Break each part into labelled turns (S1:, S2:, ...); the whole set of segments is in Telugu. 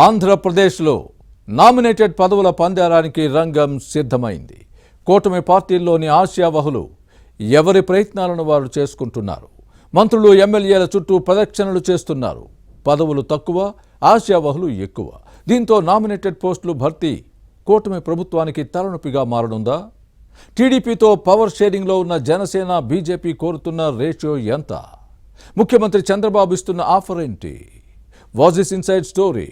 S1: ఆంధ్రప్రదేశ్లో నామినేటెడ్ పదవుల పందేరానికి రంగం సిద్ధమైంది. కూటమి పార్టీల్లోని ఆశావహులు ఎవరి ప్రయత్నాలను వారు చేసుకుంటున్నారు. మంత్రులు ఎమ్మెల్యేల చుట్టూ ప్రదక్షిణలు చేస్తున్నారు. పదవులు తక్కువ, ఆశావహులు ఎక్కువ. దీంతో నామినేటెడ్ పోస్టులు భర్తీ కూటమి ప్రభుత్వానికి తలనొప్పిగా మారనుందా? టీడీపీతో పవర్ షేరింగ్లో ఉన్న జనసేన, బీజేపీ కోరుతున్న రేషియో ఎంత? ముఖ్యమంత్రి చంద్రబాబు ఇస్తున్న ఆఫర్ ఏంటి? Was this inside story?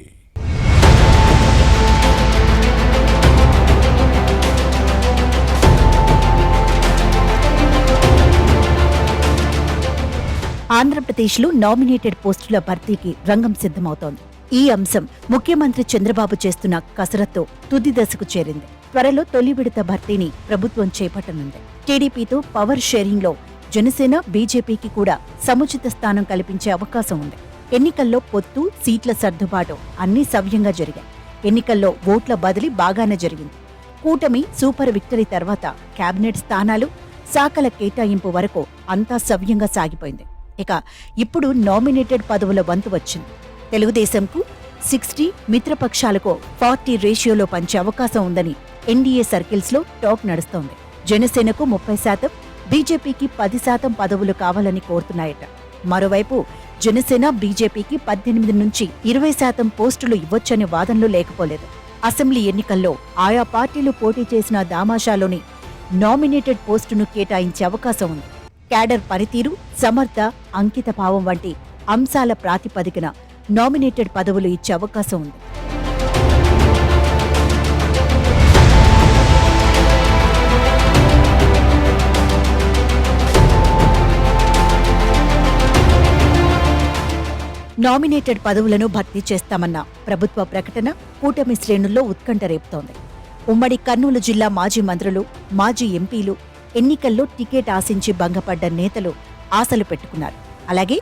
S2: ఆంధ్రప్రదేశ్లో నామినేటెడ్ పోస్టుల భర్తీకి రంగం సిద్ధమవుతోంది. ఈ అంశం ముఖ్యమంత్రి చంద్రబాబు చేస్తున్న కసరత్తు తుది దశకు చేరింది. త్వరలో తొలి విడత భర్తీని ప్రభుత్వం చేపట్టనుంది. టీడీపీతో పవర్ షేరింగ్లో జనసేన, బీజేపీకి కూడా సముచిత స్థానం కల్పించే అవకాశం ఉంది. ఎన్నికల్లో పొత్తు, సీట్ల సర్దుబాటు అన్నీ సవ్యంగా జరిగాయి. ఎన్నికల్లో ఓట్ల బదిలీ బాగానే జరిగింది. కూటమి సూపర్ విక్టరీ తర్వాత కేబినెట్ స్థానాలు, శాఖల కేటాయింపు వరకు అంతా సవ్యంగా సాగిపోయింది. ఇక ఇప్పుడు నామినేటెడ్ పదవుల వంతు వచ్చింది. తెలుగుదేశంకు 60, మిత్రపక్షాలకు 40 రేషియోలో పంచే అవకాశం ఉందని ఎన్డీఏ సర్కిల్స్లో టాక్ నడుస్తోంది. జనసేనకు 30%, బీజేపీకి 10% పదవులు కావాలని కోరుతున్నాయట. మరోవైపు జనసేన, బీజేపీకి 18 నుంచి 20% పోస్టులు ఇవ్వొచ్చనే వాదనలు లేకపోలేదు. అసెంబ్లీ ఎన్నికల్లో ఆయా పార్టీలు పోటీ చేసిన దామాషాలోని నామినేటెడ్ పోస్టును కేటాయించే అవకాశం ఉంది. క్యాడర్ పనితీరు, సమర్థ, అంకిత భావం వంటి అంశాల ప్రాతిపదికన నామినేటెడ్ పదవులు ఇచ్చే అవకాశం ఉంది. నామినేటెడ్ పదవులను భర్తీ చేస్తామన్న ప్రభుత్వ ప్రకటన కూటమి శ్రేణుల్లో ఉత్కంఠ రేపుతోంది. ఉమ్మడి కర్నూలు జిల్లా మాజీ మంత్రులు, మాజీ ఎంపీలు, ఎన్నికల్లో టికెట్ ఆశించి భంగపడ్డ నేతలు ఆశలు పెట్టుకున్నారు. అలాగే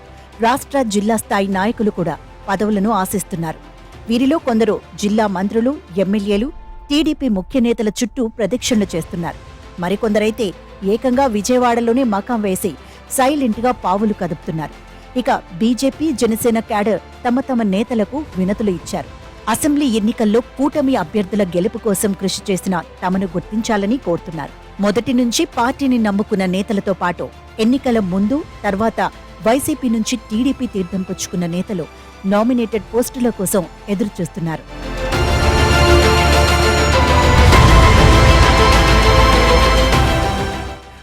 S2: రాష్ట్ర, జిల్లా స్థాయి నాయకులు కూడా పదవులను ఆశిస్తున్నారు. వీరిలో కొందరు జిల్లా మంత్రులు, ఎమ్మెల్యేలు, టీడీపీ ముఖ్య నేతల చుట్టూ ప్రదక్షిణలు చేస్తున్నారు. మరికొందరైతే ఏకంగా విజయవాడలోనే మకాం వేసి సైలెంట్గా పావులు కదుపుతున్నారు. ఇక బీజేపీ, జనసేన క్యాడర్ తమ తమ నేతలకు వినతులు ఇచ్చారు. అసెంబ్లీ ఎన్నికల్లో కూటమి అభ్యర్థుల గెలుపు కోసం కృషి చేసిన తమను గుర్తించాలని కోరుతున్నారు. మొదటి నుంచి పార్టీని నమ్ముకున్న నేతలతో పాటు ఎన్నికల ముందు, తర్వాత వైసీపీ నుంచి టీడీపీ తీర్థం పుచ్చుకున్న నేతలు నామినేటెడ్ పోస్టుల కోసం ఎదురుచూస్తున్నారు.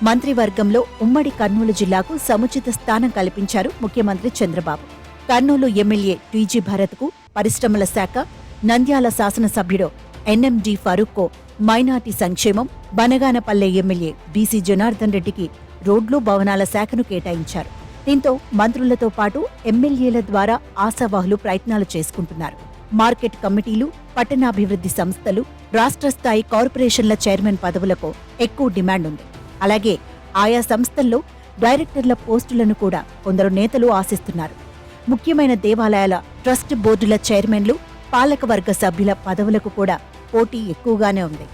S2: మంత్రివర్గంలో ఉమ్మడి కర్నూలు జిల్లాకు సముచిత స్థానం కల్పించారు ముఖ్యమంత్రి చంద్రబాబు. కర్నూలు ఎమ్మెల్యే టీజీ భరత్కు పరిశ్రమల శాఖ, నంద్యాల శాసనసభ్యుడు ఎన్ఎండి ఫరూక్కో మైనార్టీ సంక్షేమం, బనగానపల్లె ఎమ్మెల్యే బీసీ జనార్దన్ రెడ్డికి రోడ్లు, భవనాల శాఖను కేటాయించారు. దీంతో మంత్రులతో పాటు ఎమ్మెల్యేల ద్వారా ఆశావాహులు ప్రయత్నాలు చేసుకుంటున్నారు. మార్కెట్ కమిటీలు, పట్టణాభివృద్ధి సంస్థలు, రాష్ట్ర స్థాయి కార్పొరేషన్ల చైర్మన్ పదవులకు ఎక్కువ డిమాండ్ ఉంది. అలాగే ఆయా సంస్థల్లో డైరెక్టర్ల పోస్టులను కూడా కొందరు నేతలు ఆశిస్తున్నారు. ముఖ్యమైన దేవాలయాల ట్రస్ట్ బోర్డుల చైర్మన్లు, పాలకవర్గ సభ్యుల పదవులకు కూడా పోటీ ఎక్కువగానే ఉంది.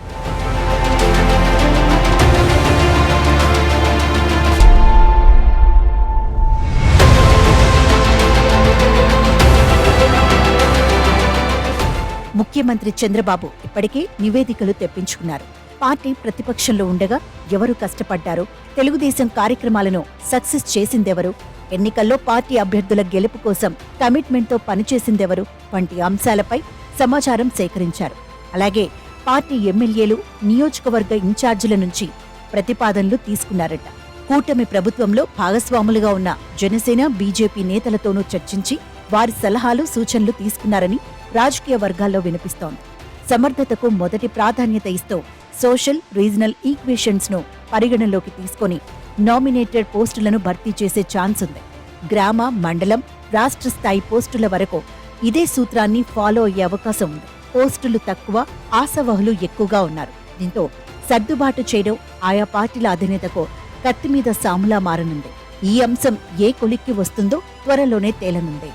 S2: ముఖ్యమంత్రి చంద్రబాబు ఇప్పటికే నివేదికలు తెప్పించుకున్నారు. పార్టీ ప్రతిపక్షంలో ఉండగా ఎవరు కష్టపడ్డారు, తెలుగుదేశం కార్యక్రమాలను సక్సెస్ చేసిందెవరు, ఎన్నికల్లో పార్టీ అభ్యర్థుల గెలుపు కోసం కమిట్మెంట్తో పనిచేసిందెవరు వంటి అంశాలపై సమాచారం సేకరించారు. అలాగే పార్టీ ఎమ్మెల్యేలు, నియోజకవర్గ ఇన్ఛార్జీల నుంచి ప్రతిపాదనలు తీసుకున్నారట. కూటమి ప్రభుత్వంలో భాగస్వాములుగా ఉన్న జనసేన, బీజేపీ నేతలతోనూ చర్చించి వారి సలహాలు, సూచనలు తీసుకున్నారని రాజకీయ వర్గాల్లో వినిపిస్తోంది. సమర్థతకు మొదటి ప్రాధాన్యత ఇస్తూ సోషల్, రీజనల్ ఈక్వేషన్స్ ను పరిగణలోకి తీసుకుని నామినేటెడ్ పోస్టులను భర్తీ చేసే ఛాన్స్ ఉంది. గ్రామ, మండలం, రాష్ట్ర స్థాయి పోస్టుల వరకు ఇదే సూత్రాన్ని ఫాలో అయ్యే అవకాశం ఉంది. పోస్టులు తక్కువ, ఆశావహులు ఎక్కువగా ఉన్నారు. దీంతో సర్దుబాటు చేయడం ఆయా పార్టీల అధినేతకు కత్తిమీద సాములా మారనుంది. ఈ అంశం ఏ కొలిక్కి వస్తుందో త్వరలోనే తేలనుంది.